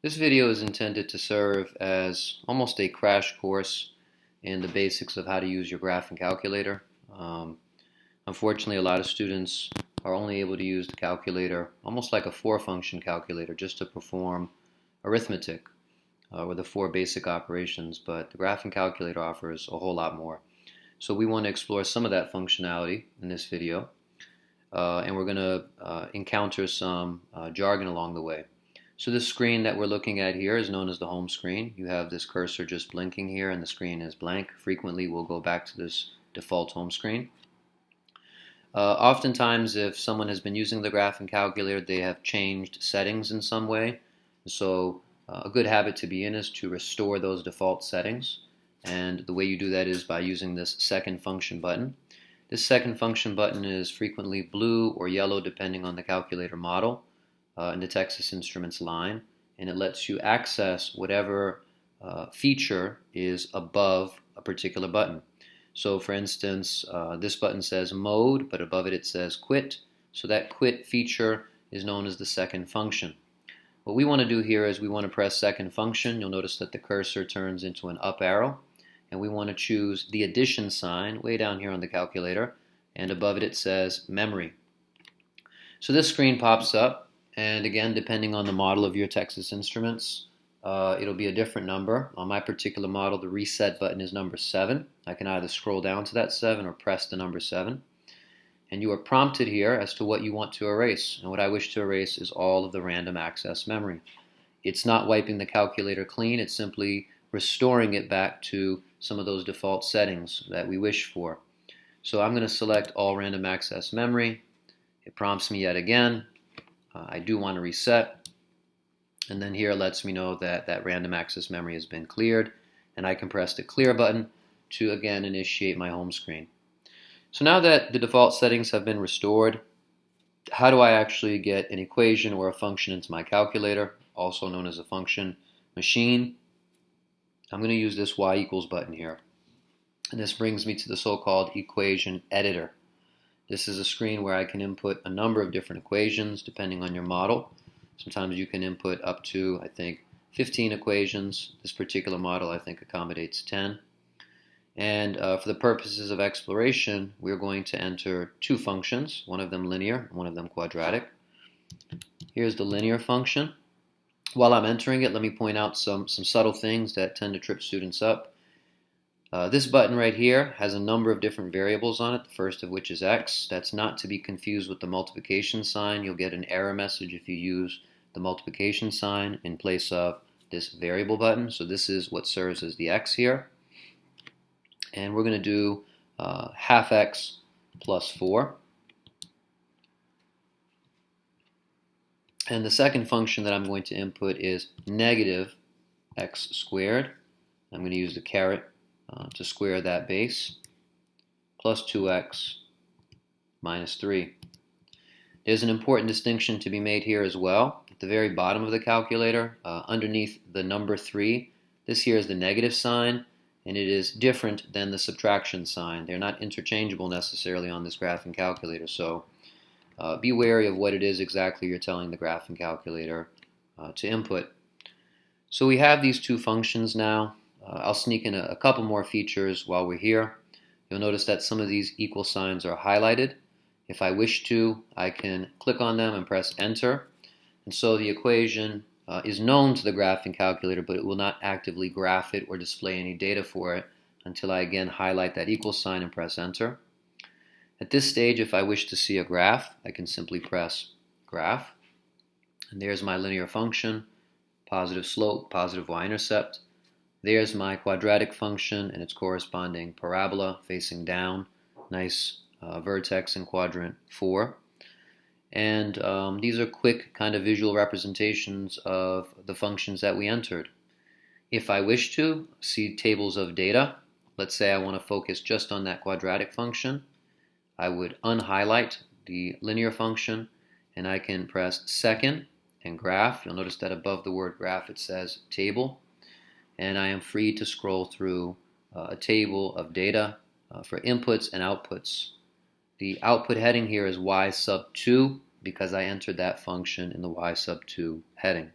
This video is intended to serve as almost a crash course in the basics of how to use your graphing calculator. Um, Unfortunately, a lot of students are only able to use the calculator almost like a four-function calculator just to perform arithmetic with the four basic operations, but the graphing calculator offers a whole lot more. So we want to explore some of that functionality in this video, and we're going to encounter some jargon along the way. So this screen that we're looking at here is known as the home screen. You have this cursor just blinking here and the screen is blank. Frequently we'll go back to this default home screen. Oftentimes if someone has been using the graphing calculator, they have changed settings in some way. So a good habit to be in is to restore those default settings. And the way you do that is by using this second function button. This second function button is frequently blue or yellow depending on the calculator model in the Texas Instruments line, and it lets you access whatever feature is above a particular button. So for instance, this button says mode, but above it says quit. So that quit feature is known as the second function. What we want to do here is we want to press second function. You'll notice that the cursor turns into an up arrow, and we want to choose the addition sign way down here on the calculator, and above it says memory. So this screen pops up, and again, depending on the model of your Texas Instruments, it'll be a different number. On my particular model, the reset button is number 7. I can either scroll down to that 7 or press the number 7. And you are prompted here as to what you want to erase. And what I wish to erase is all of the random access memory. It's not wiping the calculator clean, it's simply restoring it back to some of those default settings that we wish for. So I'm going to select all random access memory. It prompts me yet again. I do want to reset, and then here it lets me know that that random access memory has been cleared, and I can press the clear button to again initiate my home screen. So now that the default settings have been restored, how do I actually get an equation or a function into my calculator, also known as a function machine? I'm going to use this y equals button here, and this brings me to the so-called equation editor. This is a screen where I can input a number of different equations depending on your model. Sometimes you can input up to, I think, 15 equations. This particular model, I think, accommodates 10. And for the purposes of exploration, we're going to enter two functions, one of them linear, one of them quadratic. Here's the linear function. While I'm entering it, let me point out some subtle things that tend to trip students up. This button right here has a number of different variables on it, the first of which is x. That's not to be confused with the multiplication sign. You'll get an error message if you use the multiplication sign in place of this variable button. So this is what serves as the x here. And we're going to do half x plus 4. And the second function that I'm going to input is negative x squared. I'm going to use the caret to square that base, plus 2x minus 3. There's an important distinction to be made here as well. At the very bottom of the calculator, underneath the number 3, this here is the negative sign, and it is different than the subtraction sign. They're not interchangeable necessarily on this graphing calculator, so be wary of what it is exactly you're telling the graphing calculator to input. So we have these two functions now. I'll sneak in a couple more features while we're here. You'll notice that some of these equal signs are highlighted. If I wish to, I can click on them and press enter. And so the equation is known to the graphing calculator, but it will not actively graph it or display any data for it until I again highlight that equal sign and press enter. At this stage, if I wish to see a graph, I can simply press graph. And there's my linear function, positive slope, positive y-intercept. There's my quadratic function and its corresponding parabola facing down. Nice vertex in quadrant 4. And these are quick kind of visual representations of the functions that we entered. If I wish to see tables of data, let's say I want to focus just on that quadratic function, I would unhighlight the linear function and I can press second and graph. You'll notice that above the word graph it says table. And I am free to scroll through a table of data for inputs and outputs. The output heading here is y sub 2 because I entered that function in the y sub 2 heading.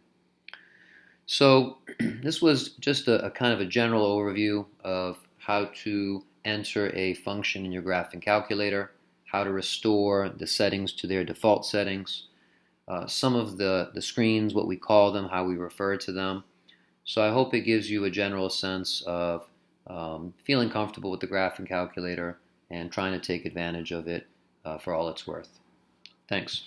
So this was just a kind of a general overview of how to enter a function in your graphing calculator, how to restore the settings to their default settings, some of the screens, what we call them, how we refer to them. So I hope it gives you a general sense of feeling comfortable with the graphing calculator and trying to take advantage of it for all it's worth. Thanks.